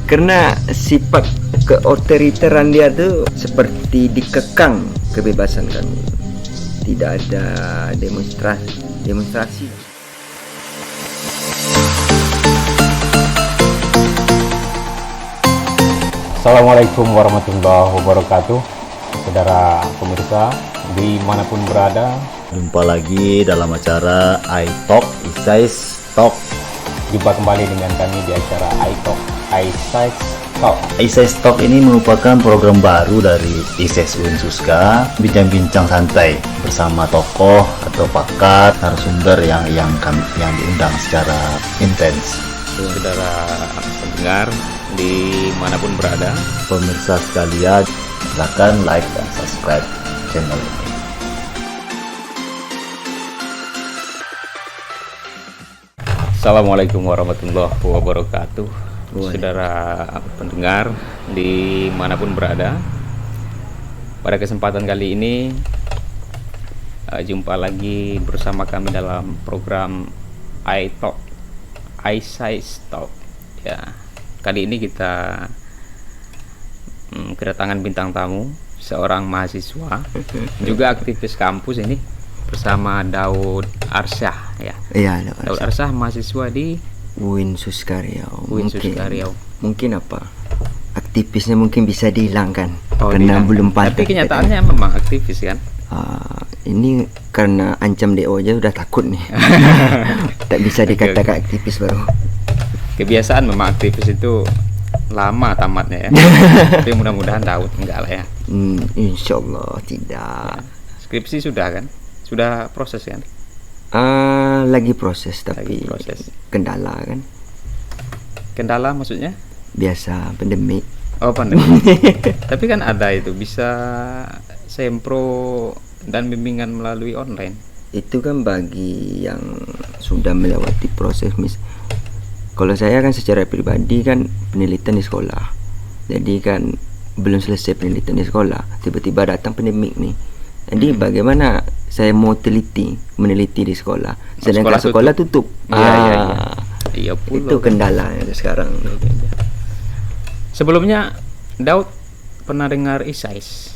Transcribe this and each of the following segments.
Karena sifat keotoriteran dia tuh seperti dikekang kebebasan kami. Tidak ada demonstrasi. Assalamualaikum warahmatullahi wabarakatuh. Saudara pemirsa dimanapun berada, jumpa lagi dalam acara iTalk, Isais Talk. Jumpa kembali dengan kami di acara iTalk, Isais Talk. Isais Talk ini merupakan program baru dari Isais UIN Suska, bincang-bincang santai bersama tokoh atau pakar, narasumber yang diundang secara intens. Saudara pendengar dimanapun berada, pemirsa sekalian, silakan like dan subscribe channel ini. Assalamualaikum warahmatullahi wabarakatuh. Saudara pendengar dimanapun berada, pada kesempatan kali ini jumpa lagi bersama kami dalam program iTalk, Isais Talk. Ya, kali ini kita kedatangan bintang tamu, seorang mahasiswa juga aktivis kampus ini, bersama Daud Arsyah ya. Iya, Daud Arsyah mahasiswa di UIN Suska Riau. Mungkin apa? Aktivisnya mungkin bisa dihilangkan karena belum pantas. Tapi kenyataannya memang aktivis kan? Ini karena ancam DO aja udah takut nih. Tak bisa dikatakan aktivis baru. Kebiasaan memang aktivis itu lama tamatnya ya. Tapi mudah-mudahan Daud enggak lah ya. Insyaallah tidak. Skripsi sudah kan? Sudah proses kan? Lagi proses tapi kendala kan. Kendala maksudnya? Biasa pandemi. Oh, pandemi. Tapi kan ada itu bisa sempro dan bimbingan melalui online. Itu kan bagi yang sudah melewati proses kalau saya kan secara pribadi kan penelitian di sekolah. Jadi kan belum selesai penelitian di sekolah, tiba-tiba datang pandemik nih. Jadi bagaimana saya mau meneliti di sekolah, sedangkan sekolah tutup. Iya pula. Itu kendala sekarang. Sebelumnya Daud pernah dengar Isais?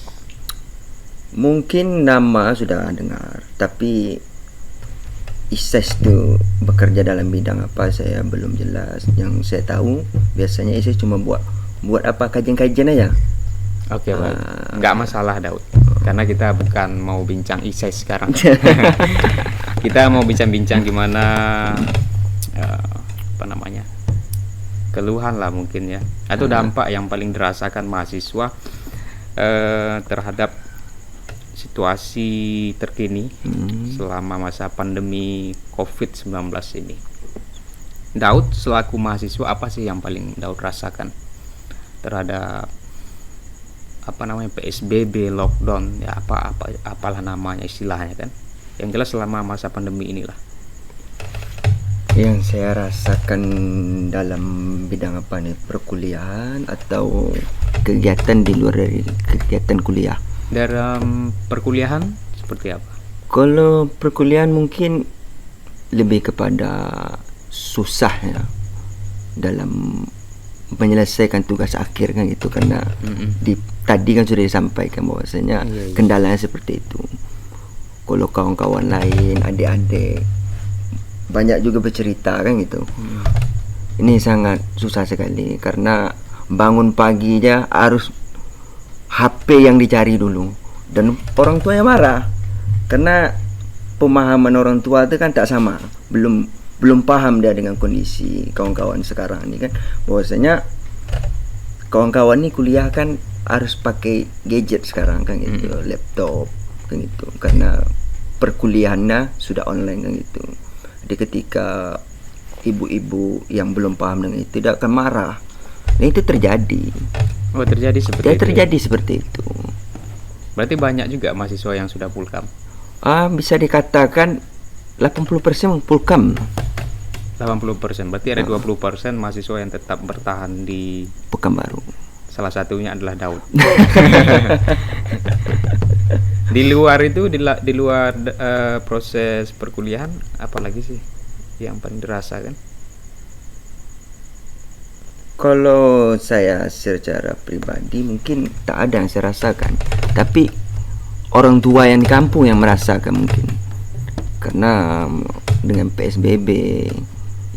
Mungkin nama sudah dengar, tapi Isais itu bekerja dalam bidang apa saya belum jelas. Yang saya tahu biasanya Isais cuma buat apa kajian-kajian aja. Oke, baik. Nggak masalah Daud, karena kita bukan mau bincang Isais sekarang. Kita mau bincang-bincang gimana keluhan lah mungkin ya, atau dampak yang paling dirasakan mahasiswa terhadap situasi terkini selama masa pandemi COVID-19 ini. Daud selaku mahasiswa, apa sih yang paling Daud rasakan terhadap PSBB, lockdown ya, apalah namanya istilahnya kan, yang jelas selama masa pandemi inilah. Yang saya rasakan dalam bidang apa nih, perkuliahan atau kegiatan di luar dari kegiatan kuliah? Dalam perkuliahan seperti apa? Kalau perkuliahan mungkin lebih kepada susahnya dalam menyelesaikan tugas akhir kan gitu, karena tadi kan sudah disampaikan bahwasanya kendalanya seperti itu. Kalau kawan-kawan lain, adik-adik banyak juga bercerita kan gitu. Ini sangat susah sekali karena bangun pagi aja harus HP yang dicari dulu, dan orang tuanya marah karena pemahaman orang tua itu kan tak sama, belum paham dia dengan kondisi kawan-kawan sekarang ini kan, bahwasanya kawan-kawan ini kuliah kan harus pakai gadget sekarang kan gitu, laptop kan gitu, karena perkuliahannya sudah online kan gitu. Jadi ketika ibu-ibu yang belum paham dengan itu tidak akan marah. Nah, itu terjadi. Terjadi seperti itu. Berarti banyak juga mahasiswa yang sudah pulkam. Bisa dikatakan 80% pulkam. 80%. Berarti ada 20% mahasiswa yang tetap bertahan di Pekanbaru. Salah satunya adalah Daud. Di luar itu, di luar proses perkuliahan, apalagi sih yang paling dirasakan? Kalau saya secara pribadi mungkin tak ada yang saya rasakan, tapi orang tua yang di kampung yang merasakan mungkin, karena dengan PSBB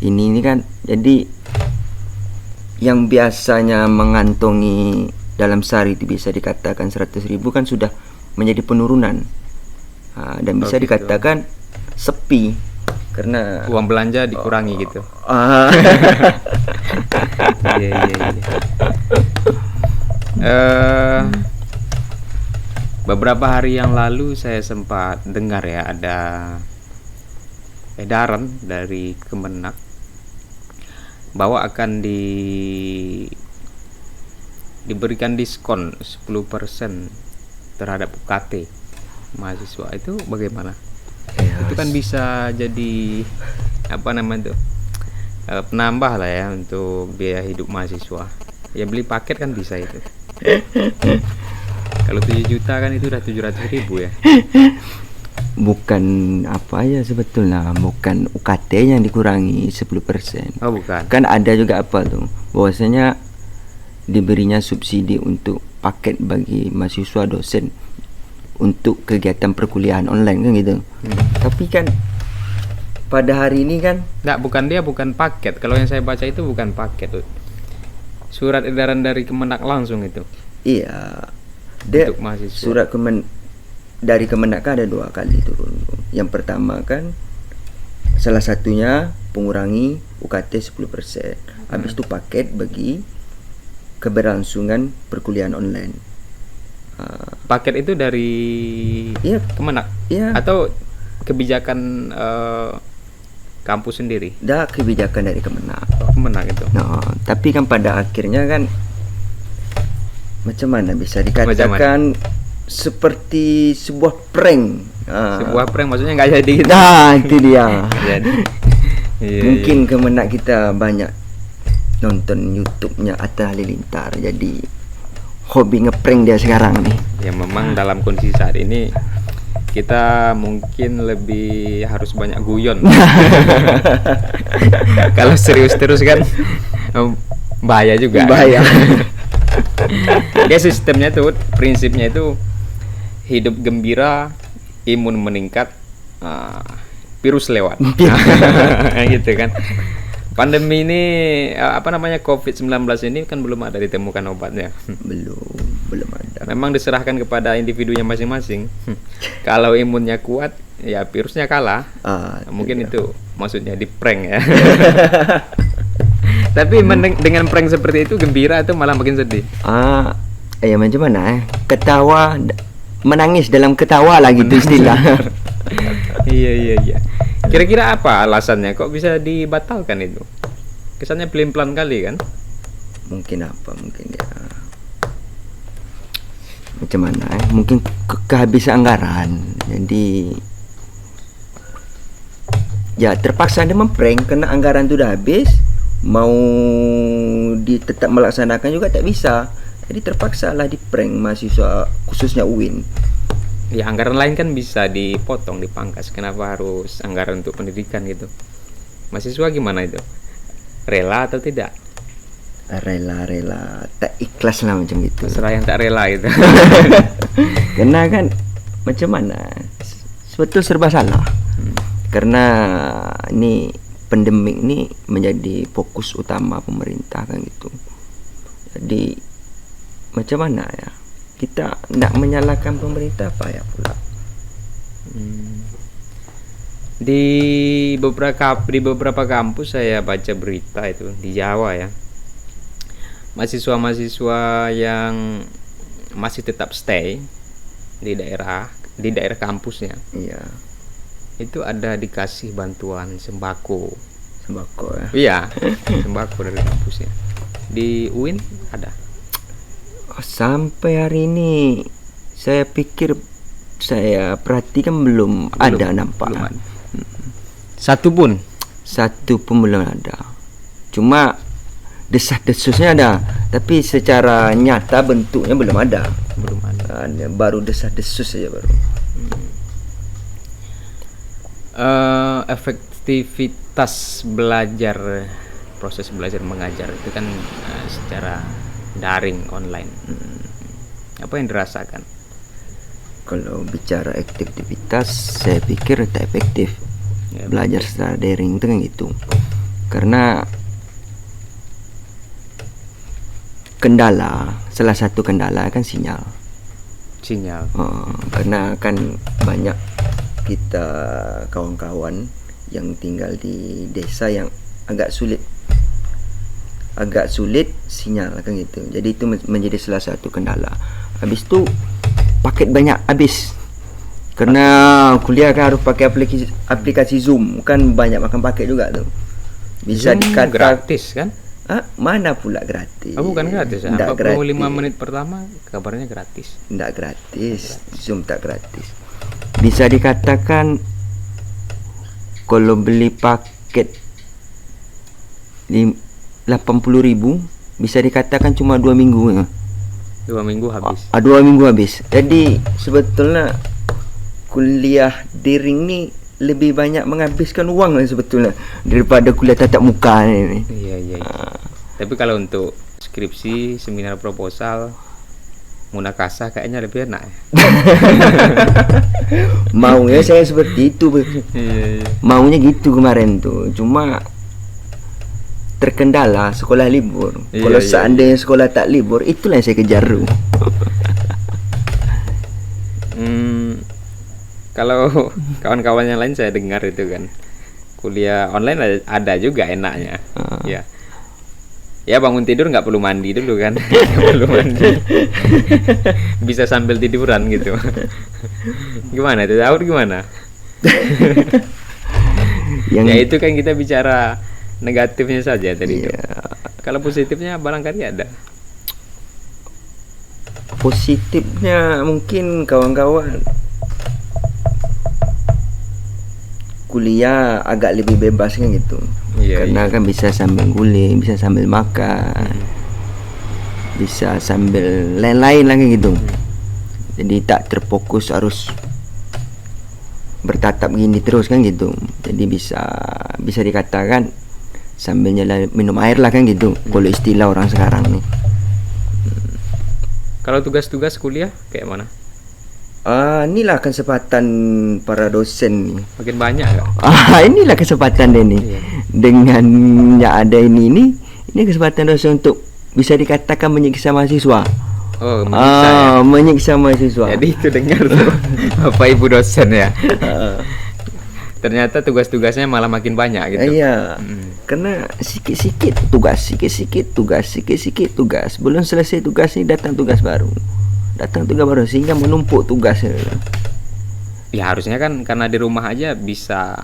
ini kan, jadi yang biasanya mengantongi dalam sehari itu bisa dikatakan 100.000 kan sudah menjadi penurunan, dan bisa dikatakan sepi karena uang belanja dikurangi gitu. Iya. Beberapa hari yang lalu saya sempat dengar ya, ada edaran dari Kemenak bahwa akan diberikan diskon 10% terhadap UKT mahasiswa. Itu bagaimana? Itu kan bisa jadi apa namanya tuh, penambah lah ya untuk biaya hidup mahasiswa. Ya beli paket kan bisa itu. Kalau 7 juta kan itu udah 700.000 ya. Bukan apa ya sebetulnya, bukan UKT yang dikurangi 10%. Oh bukan. Kan ada juga apa tuh, bahwasanya diberinya subsidi untuk paket bagi mahasiswa dosen untuk kegiatan perkuliahan online kan gitu. Tapi kan pada hari ini kan bukan paket. Kalau yang saya baca itu bukan paket. Surat edaran dari Kemenak langsung itu. Iya. Untuk mahasiswa. Surat dari Kemenak kan ada 2 kali turun. Yang pertama kan salah satunya mengurangi UKT 10%. Habis itu paket bagi keberlangsungan perkuliahan online. Paket itu dari Kemenak? Iya. Atau kebijakan kampus sendiri? Kebijakan dari Kemenak. Kemenak itu. Nah, tapi kan pada akhirnya kan macam mana bisa dikatakan seperti sebuah prank. Sebuah prank maksudnya nggak jadi gitu. Nah, itu dia. Jadi, mungkin Kemenak kita banyak nonton YouTube-nya Atta Halilintar, jadi hobi ngeprank dia sekarang nih. Ya memang dalam kondisi saat ini kita mungkin lebih harus banyak guyon. Kalau serius terus kan bahaya juga. Bahaya. Ya sistemnya tuh, prinsipnya itu hidup gembira, imun meningkat, virus lewat. Gitu kan. Pandemi ini COVID-19 ini kan belum ada ditemukan obatnya. Belum ada. Memang diserahkan kepada individunya masing-masing. Kalau imunnya kuat, ya virusnya kalah. Mungkin itu maksudnya di prank ya. Tapi dengan prank seperti itu gembira itu malah makin sedih. Ya macam mana? Ketawa, menangis dalam ketawa lah gitu istilah. Iya. Kira-kira apa alasannya kok bisa dibatalkan itu? Kesannya pelin-pelan kali kan? Mungkin dia macam mana? Mungkin kehabisan anggaran. Jadi ya terpaksa dia memprank karena anggaran itu udah habis. Mau tetap melaksanakan juga tak bisa. Jadi terpaksa lah di prank mahasiswa khususnya UIN. Ya anggaran lain kan bisa dipotong, dipangkas. Kenapa harus anggaran untuk pendidikan gitu? Mahasiswa gimana itu? Rela atau tidak? Rela, tak ikhlas lah macam itu. Terserah yang tak rela itu. Karena kan macam mana? Sebetulnya serba salah. Karena ini pandemik ini menjadi fokus utama pemerintah kan gitu. Jadi macam mana ya? Kita nak menyalahkan pemerintah apa ya pula. Di beberapa kampus saya baca berita itu di Jawa ya, mahasiswa yang masih tetap stay di daerah kampusnya. Iya. Itu ada dikasih bantuan sembako ya. Iya, sembako dari kampusnya. Di UIN ada. Sampai hari ini saya perhatikan belum ada nampak. Belum ada. Satu pun belum ada. Cuma desas-desusnya ada, tapi secara nyata bentuknya belum ada. Baru desas-desus saja baru. Efektivitas belajar proses belajar mengajar itu kan secara daring online. Apa yang dirasakan? Kalau bicara efektivitas, saya pikir tak efektif. Ya, Belajar secara daring itu kan gitu. Karena salah satu kendala kan sinyal. Karena kan banyak kita kawan-kawan yang tinggal di desa yang agak sulit sinyal kan gitu. Jadi itu menjadi salah satu kendala. Habis itu paket banyak habis. Karena kuliah kan harus pakai aplikasi Zoom, kan banyak makan paket juga tuh. Bisa Zoom dikata gratis kan? Mana pula gratis? Bukan gratis ya? Nggak 45 gratis. menit pertama kabarnya gratis. Nggak gratis. Zoom tak gratis. Bisa dikatakan kalau beli paket 80.000, bisa dikatakan cuma 2 minggu ya. 2 minggu habis. 2 minggu habis. Jadi sebetulnya kuliah daring ni lebih banyak menghabiskan uang lah sebetulnya daripada kuliah tatap muka ni. Iya. Tapi kalau untuk skripsi, seminar proposal, munakasah kayaknya lebih enak ya. Maunya saya seperti itu. Iya. Maunya gitu kemarin tuh. Cuma terkendala sekolah libur. Kalau seandainya sekolah tak libur, itulah yang saya kejar tu. Kalau kawan-kawan yang lain saya dengar itu kan kuliah online ada juga enaknya. Ya bangun tidur nggak perlu mandi dulu kan. Nggak perlu mandi. Bisa sambil tiduran gitu. Gimana itu? Tahu gimana? Ya itu kan kita bicara negatifnya saja tadi itu. Kalau positifnya barangkali ada. Positifnya mungkin kawan-kawan kuliah agak lebih bebas kan gitu. Karena kan bisa sambil guling, bisa sambil makan, bisa sambil lain-lain lagi gitu. Jadi tak terfokus harus bertatap gini terus kan gitu. Jadi bisa dikatakan sambil minum air lah kan gitu. Kalau istilah orang sekarang nih. Kalau tugas-tugas kuliah kayak mana? Inilah kesempatan para dosen nih. Makin banyak gak? Inilah kesempatan dia nih. Dengan yang ada ini kesempatan dosen untuk bisa dikatakan menyiksa mahasiswa. Menyiksa mahasiswa. Jadi itu dengar tuh Bapak Ibu dosen ya. Ternyata tugas-tugasnya malah makin banyak gitu. Iya. Karena sikit-sikit tugas. Belum selesai tugas ini datang tugas baru. Sehingga menumpuk tugasnya. Ya harusnya kan karena di rumah aja bisa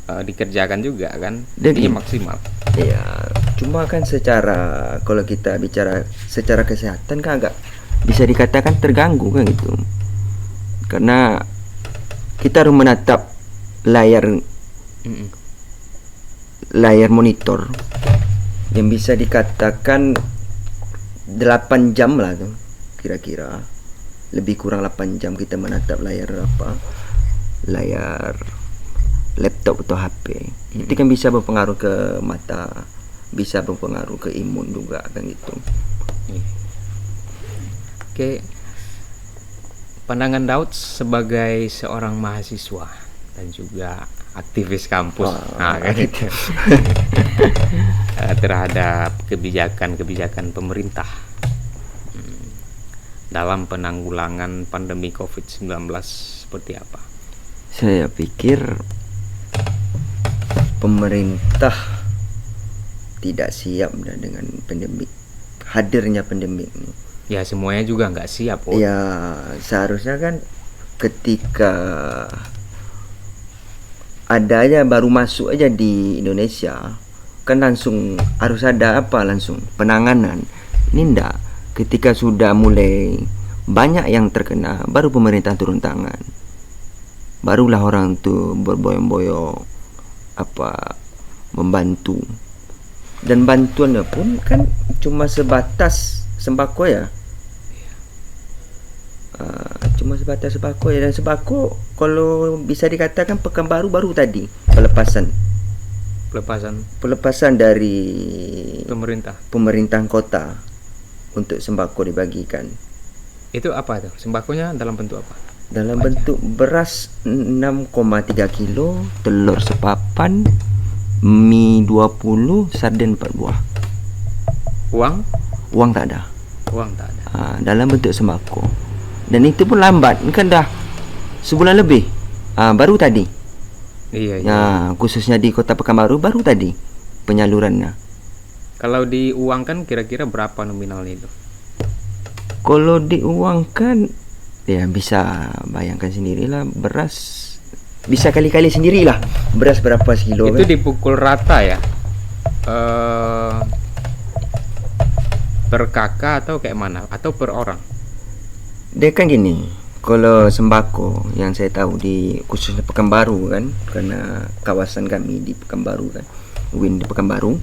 dikerjakan juga kan. Jadi maksimal. Iya. Cuma kan kalau kita bicara secara kesehatan kan agak bisa dikatakan terganggu kan gitu. Karena kita harus menatap layar monitor yang bisa dikatakan 8 jam lah tuh. Kira-kira lebih kurang 8 jam kita menatap layar laptop atau HP. Itu kan bisa berpengaruh ke mata, bisa berpengaruh ke imun juga kan gitu. Oke. Pandangan Daud sebagai seorang mahasiswa dan juga aktivis kampus kan gitu. Terhadap kebijakan pemerintah dalam penanggulangan pandemi COVID-19 seperti apa? Saya pikir pemerintah tidak siap dengan hadirnya pandemik ini. Ya semuanya juga nggak siap. Ya seharusnya kan ketika adanya baru masuk aja di Indonesia kan langsung harus ada langsung penanganan. Ini enggak. Ketika sudah mulai banyak yang terkena, baru pemerintah turun tangan. Barulah orang tu berboyong-boyong membantu. Dan bantuannya pun kan cuma sebatas sembako ya. Cuma sebatas sembako ya. Dan sembako kalau bisa dikatakan Pekanbaru baru tadi pelepasan. pelepasan dari pemerintah. kota untuk sembako dibagikan. Itu apa tuh? Sembakonya dalam bentuk apa? Dalam bentuk beras 6,3 kilo, telur sepapan, mie 20, sarden 4 buah. Uang tak ada. Dalam bentuk sembako. Dan itu pun lambat, kan dah sebulan lebih. Baru tadi. Iya. Khususnya di Kota Pekanbaru baru tadi penyalurannya. Kalau diuangkan kira-kira berapa nominalnya itu? Kalau diuangkan, ya bisa bayangkan sendirilah, beras bisa kali-kali sendirilah beras berapa kilo. Itu dipukul rata ya? Per kakak atau kayak mana? Atau per orang? Dia kan gini, kalau sembako yang saya tahu di khususnya Pekanbaru kan, karena kawasan kami di Pekanbaru kan, Win di Pekanbaru,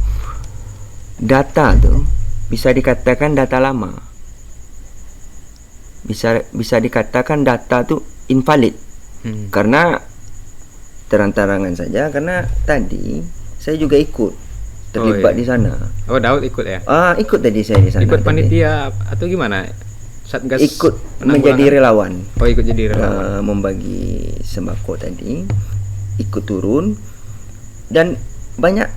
data tuh bisa dikatakan data lama. Bisa dikatakan data tuh invalid. Karena terang-terangan saja, karena tadi saya juga ikut terlibat di sana. Oh, Daud ikut ya? Ikut tadi saya di sana. Ikut panitia atau gimana? Satgas ikut menjadi relawan. Oh, ikut jadi relawan. Membagi sembako tadi, ikut turun, dan banyak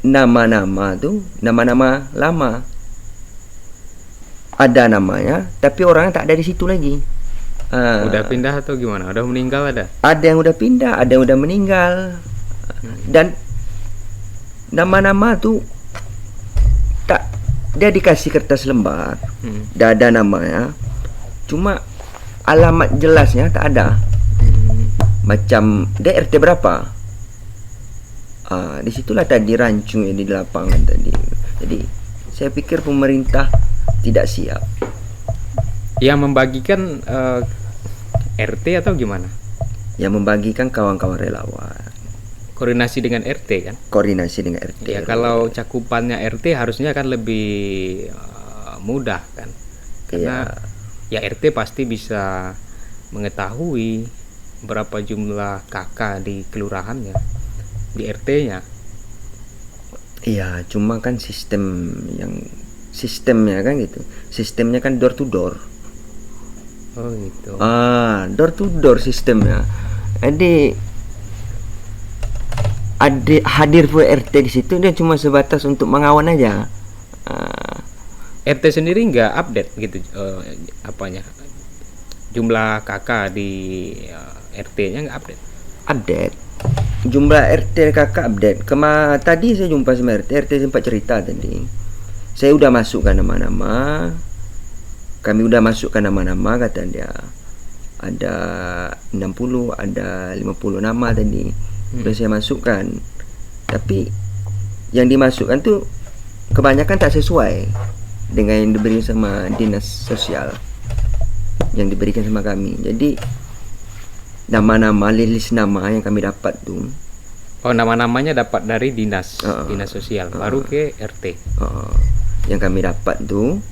nama-nama tuh, nama-nama lama. Ada namanya, tapi orangnya tak ada di situ lagi. Udah pindah atau gimana? Udah meninggal ada? Ada yang udah pindah, ada yang udah meninggal. Dan nama-nama tuh tak, dia dikasih kertas lembar, dah ada namanya, cuma alamat jelasnya tak ada. Macam dia RT berapa? Disitulah tadi rancunya di lapangan tadi. Jadi saya pikir pemerintah tidak siap. Yang membagikan RT atau gimana? Yang membagikan kawan-kawan relawan. Koordinasi dengan RT kan? Koordinasi dengan RT. Ya, kalau cakupannya RT harusnya kan lebih mudah kan? Karena ya RT pasti bisa mengetahui berapa jumlah kakak di kelurahannya, di RT-nya. Iya, cuma kan sistemnya kan gitu. Sistemnya kan door to door. Oh gitu. Door to door sistemnya. Jadi hadir RT di situ dia cuma sebatas untuk mengawan aja. RT sendiri nggak update gitu apanya? Jumlah kakak di RT-nya nggak update? Update. Jumlah RT kakak update. Tadi saya jumpa sama RT sempat cerita tadi. Saya udah masukkan nama-nama. Kami udah masukkan nama-nama, kata dia. Ada 60, ada 50 nama tadi. Udah saya masukkan. Tapi yang dimasukkan tuh kebanyakan tak sesuai dengan yang diberi sama dinas sosial, yang diberikan sama kami. Jadi nama-nama, list nama yang kami dapat tuh, nama-namanya dapat dari dinas sosial, baru ke RT. Yang kami dapat tuh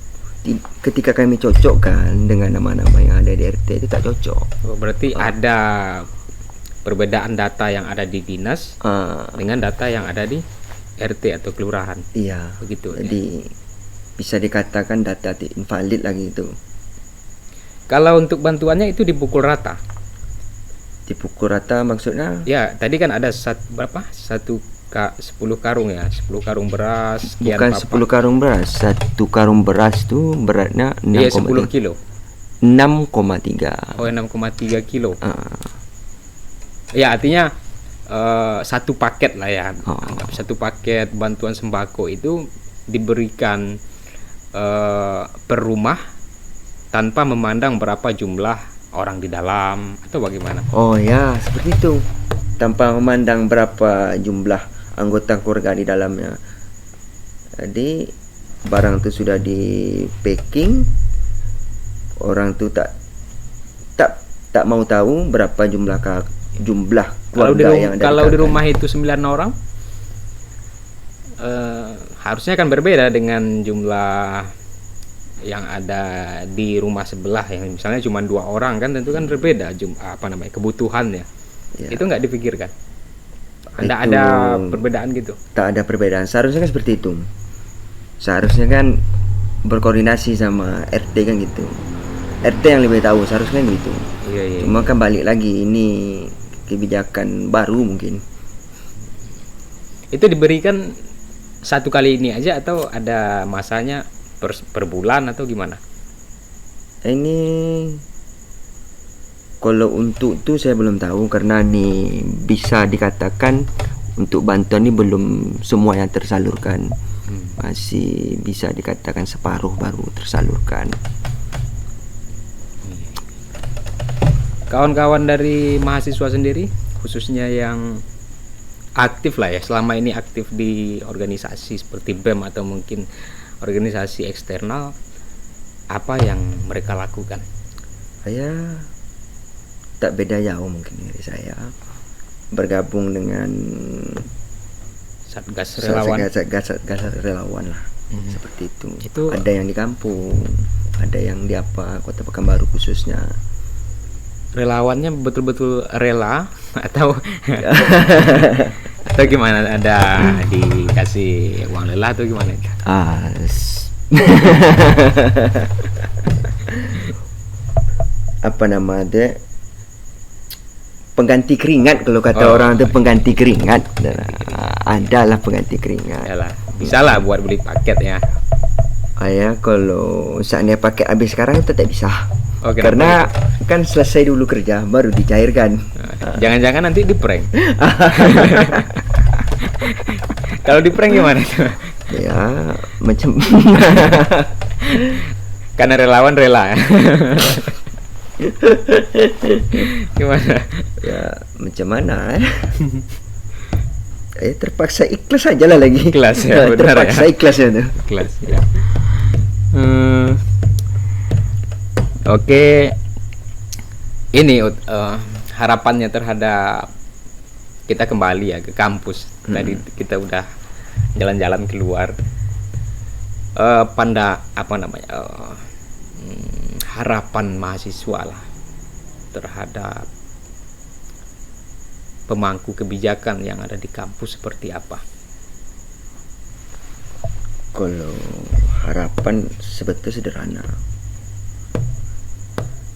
ketika kami cocokkan dengan nama-nama yang ada di RT itu tak cocok. Berarti ada perbedaan data yang ada di dinas dengan data yang ada di RT atau kelurahan. Iya. Begitu. Jadi bisa dikatakan data invalid lagi itu. Kalau untuk bantuannya itu dipukul rata. Dipukul rata maksudnya? Ya, tadi kan ada 10 karung ya, 10 karung beras. Bukan 10 karung beras, 1 karung beras tuh beratnya 10 kilo. 6,3. Oh, 6,3 kilo. Ya, artinya satu paket lah ya. Anggap satu paket bantuan sembako itu diberikan per rumah tanpa memandang berapa jumlah orang di dalam atau bagaimana? Oh ya, seperti itu. Tanpa memandang berapa jumlah anggota keluarga di dalamnya. Jadi barang itu sudah di packing, orang tu tak mau tahu berapa jumlah keluarga yang ada. Kalau di rumah itu 9 orang, harusnya kan berbeda dengan jumlah yang ada di rumah sebelah, yang misalnya cuma 2 orang kan, tentu kan berbeda kebutuhannya. Ya. Itu nggak dipikirkan? Tidak Itu ada perbedaan gitu. tak ada perbedaan. Seharusnya kan seperti itu. Seharusnya kan berkoordinasi sama RT kan gitu. RT yang lebih tahu seharusnya kan gitu. Iya. Cuma kan balik lagi, ini kebijakan baru mungkin. Itu diberikan satu kali ini aja atau ada masanya per bulan atau gimana? Ini kalau untuk itu saya belum tahu, karena nih bisa dikatakan untuk bantuan ini belum semua yang tersalurkan. Masih bisa dikatakan separuh baru tersalurkan. Kawan-kawan dari mahasiswa sendiri, khususnya yang aktif lah ya, selama ini aktif di organisasi seperti BEM atau mungkin organisasi eksternal, apa yang mereka lakukan? Saya tak beda jauh mungkin dari saya, bergabung dengan Satgas relawan. Satgas relawan lah. Seperti itu. Itu ada yang di kampung, ada yang di Kota Pekanbaru khususnya. relawannya betul-betul rela atau atau gimana, ada dikasih uang lelah atau gimana? Apa nama deh, pengganti keringat kalau kata orang itu, pengganti keringat. Adalah pengganti keringat. Yalah, bisa lah buat beli paket ya. Kalau seandainya paket habis sekarang itu tak bisa. Karena kan selesai dulu kerja baru dicairkan. Jangan-jangan nanti di prank. Kalau di prank gimana tuh? Ya macam karena relawan rela. Gimana? Ya macam mana? Terpaksa ikhlas aja lah lagi. Ikhlas ya, benar terpaksa ya. Ikhlas ya tuh. Ikhlas ya. Oke, ini harapannya terhadap kita kembali ya ke kampus. Tadi kita udah jalan-jalan keluar. Harapan mahasiswa lah terhadap pemangku kebijakan yang ada di kampus seperti apa? Kalau harapan sebetulnya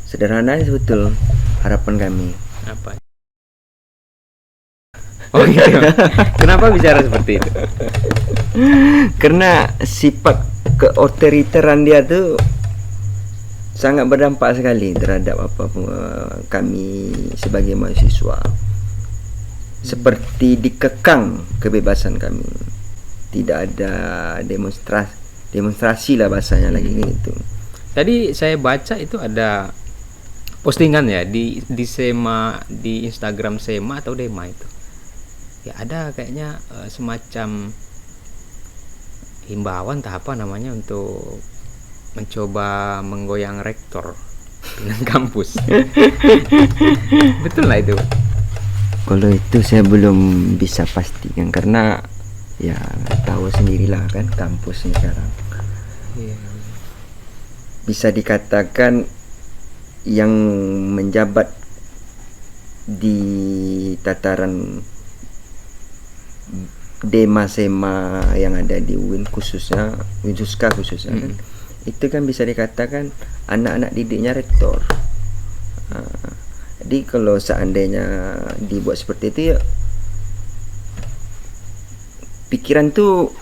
sederhana sebetul harapan kami. Apa? Oh iya. Kenapa bicara seperti itu? Karena sifat keotoriteran dia tuh sangat berdampak sekali terhadap kami sebagai mahasiswa. Seperti dikekang kebebasan kami. Tidak ada demonstrasi lah bahasanya lagi gitu. Tadi saya baca itu ada postingan ya di SEMA, di Instagram SEMA atau Dema itu. Ya ada kayaknya semacam himbauan tak apa namanya untuk mencoba menggoyang rektor dengan kampus. Betul lah itu. Kalau itu saya belum bisa pastikan, karena ya tahu sendirilah kan kampus ini sekarang. Bisa dikatakan yang menjabat di tataran Dema Sema yang ada di UIN khususnya, UIN Suska khususnya kan, itu kan bisa dikatakan anak-anak didiknya rektor. Jadi kalau seandainya dibuat seperti itu ya, pikiran tuh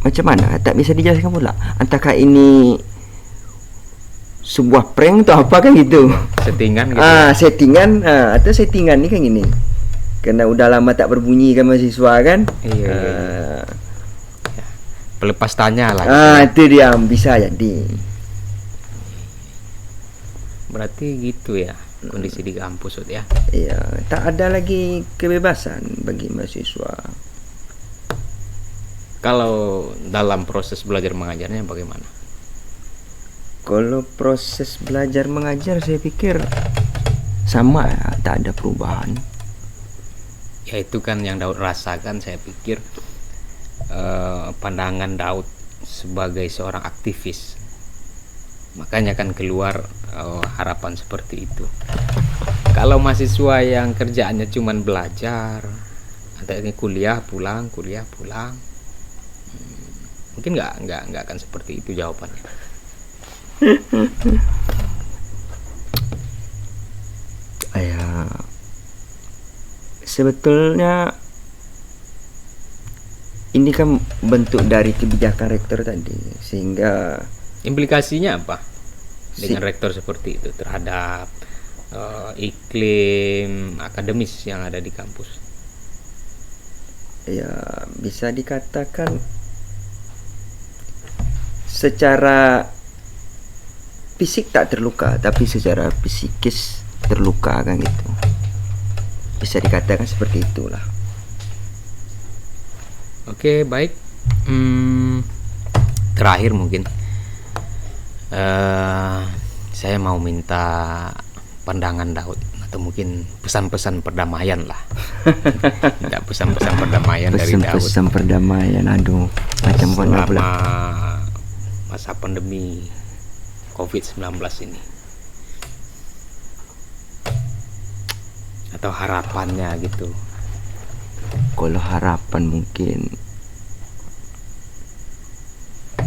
macam mana tak bisa dijelaskan pula. Entahkah ini sebuah prank atau apa kan gitu. Settingan gitu. Settingan atau settingan ini kan gini. Karena udah lama tak berbunyi kan mahasiswa kan. Iya. Pelepas tanya lah. Itu dia bisa jadi. Berarti gitu ya kondisi di kampus ya. Iya, tak ada lagi kebebasan bagi mahasiswa. Kalau dalam proses belajar mengajarnya bagaimana? Kalau proses belajar mengajar saya pikir sama ya, tak ada perubahan. Ya itu kan yang Daud rasakan, saya pikir pandangan Daud sebagai seorang aktivis. Makanya kan keluar harapan seperti itu. Kalau mahasiswa yang kerjaannya cuman belajar Antara kuliah pulang. Mungkin nggak akan seperti itu jawabannya. Ya, sebetulnya ini kan bentuk dari kebijakan rektor tadi, sehingga Implikasinya apa dengan rektor seperti itu terhadap iklim akademis yang ada di kampus? ya bisa dikatakan secara fisik tak terluka, tapi secara psikis terluka kan gitu. Bisa dikatakan seperti itulah. Oke, baik. Terakhir mungkin saya mau minta pandangan Daud, atau mungkin pesan-pesan perdamaian lah. Tidak, pesan-pesan perdamaian dari Daud Pesan perdamaian, aduh, macam mana pula. selama masa pandemi COVID-19 ini, atau harapannya gitu. Kalau harapan mungkin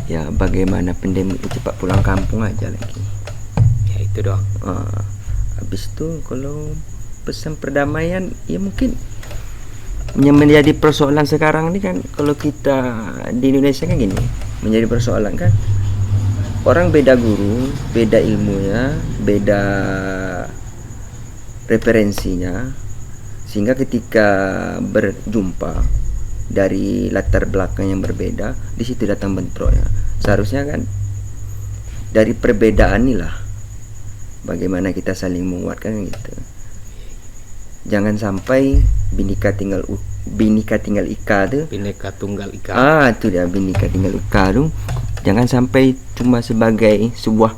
ya bagaimana pandemi itu cepat pulang kampung aja lagi. Ya itu doang. Habis itu kalau pesan perdamaian ya mungkin yang menjadi persoalan sekarang ini kan, kalau kita di Indonesia kan gini, menjadi persoalan kan, orang beda guru, beda ilmunya, beda referensinya, sehingga ketika berjumpa dari latar belakang yang berbeda, di situ datang bentroknya. Seharusnya kan dari perbedaan inilah bagaimana kita saling menguatkan gitu. Jangan sampai Bhinneka Tunggal Ika tuh. Bhinneka Tunggal Ika. Itu dia, Bhinneka Tunggal Ika tuh. Jangan sampai cuma sebagai sebuah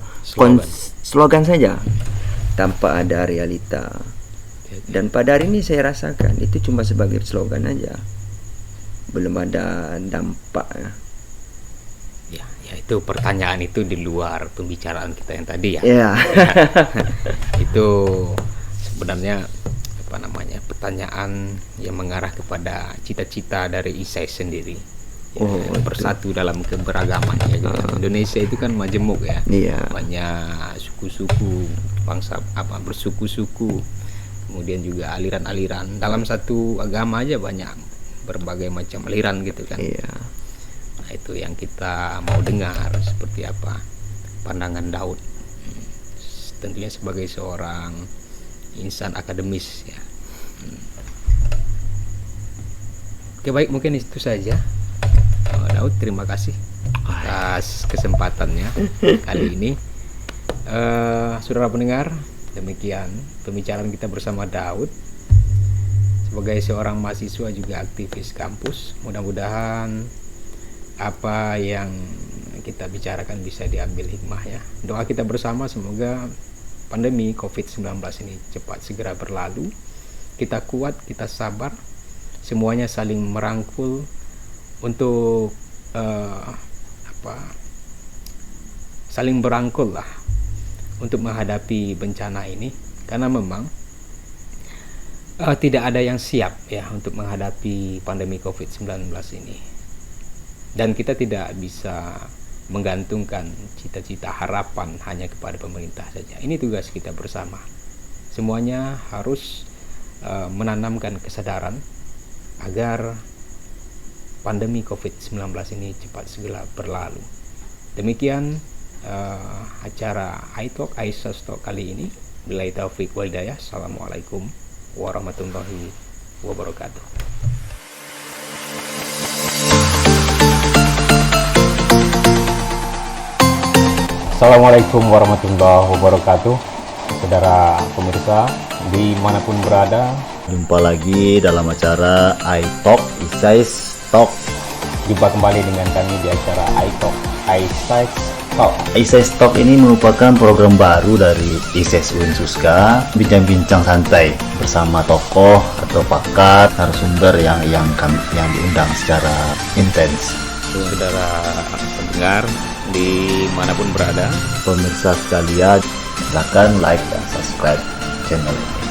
slogan saja tanpa ada realita. Dan pada hari ini saya rasakan itu cuma sebagai slogan aja, belum ada dampaknya. Ya itu pertanyaan itu di luar pembicaraan kita yang tadi ya. Ya. Itu sebenarnya pertanyaan yang mengarah kepada cita-cita dari ISAI sendiri. Bersatu dalam keberagaman ya. Indonesia itu kan majemuk ya. Iya. Banyak suku-suku, bangsa bersuku-suku. Kemudian juga aliran-aliran. Dalam satu agama aja banyak berbagai macam aliran gitu kan. Iya. Nah, itu yang kita mau dengar, seperti apa pandangan Daud. Tentunya sebagai seorang insan akademis ya. Oke, baik, mungkin itu saja. Daud, terima kasih atas kesempatannya kali ini. Saudara pendengar, demikian pembicaraan kita bersama Daud sebagai seorang mahasiswa juga aktivis kampus. Mudah-mudahan apa yang kita bicarakan bisa diambil hikmahnya. Doa kita bersama semoga pandemi COVID-19 ini cepat segera berlalu. Kita kuat, kita sabar, semuanya saling merangkul untuk saling berangkul lah untuk menghadapi bencana ini, karena memang tidak ada yang siap ya untuk menghadapi pandemi COVID-19 ini, dan kita tidak bisa menggantungkan cita-cita harapan hanya kepada pemerintah saja. Ini tugas kita bersama. Semuanya harus menanamkan kesadaran agar pandemi COVID-19 ini cepat segera berlalu. Demikian acara iTalk, Aisyah Talk kali ini. Billahi taufiq wal hidayah. Assalamualaikum warahmatullahi wabarakatuh. Assalamualaikum warahmatullahi wabarakatuh. Saudara pemirsa dimanapun berada, Jumpa lagi dalam acara iTalk, ISAI Talk. jumpa kembali dengan kami di acara iTalk, ISAI Talk. ISAI Talk ini merupakan program baru dari ISES Unsuska, bincang-bincang santai bersama tokoh atau pakar, narasumber yang diundang secara intens. Saudara pendengar dimanapun berada, Pemirsa sekalian, silakan like dan subscribe channel ini.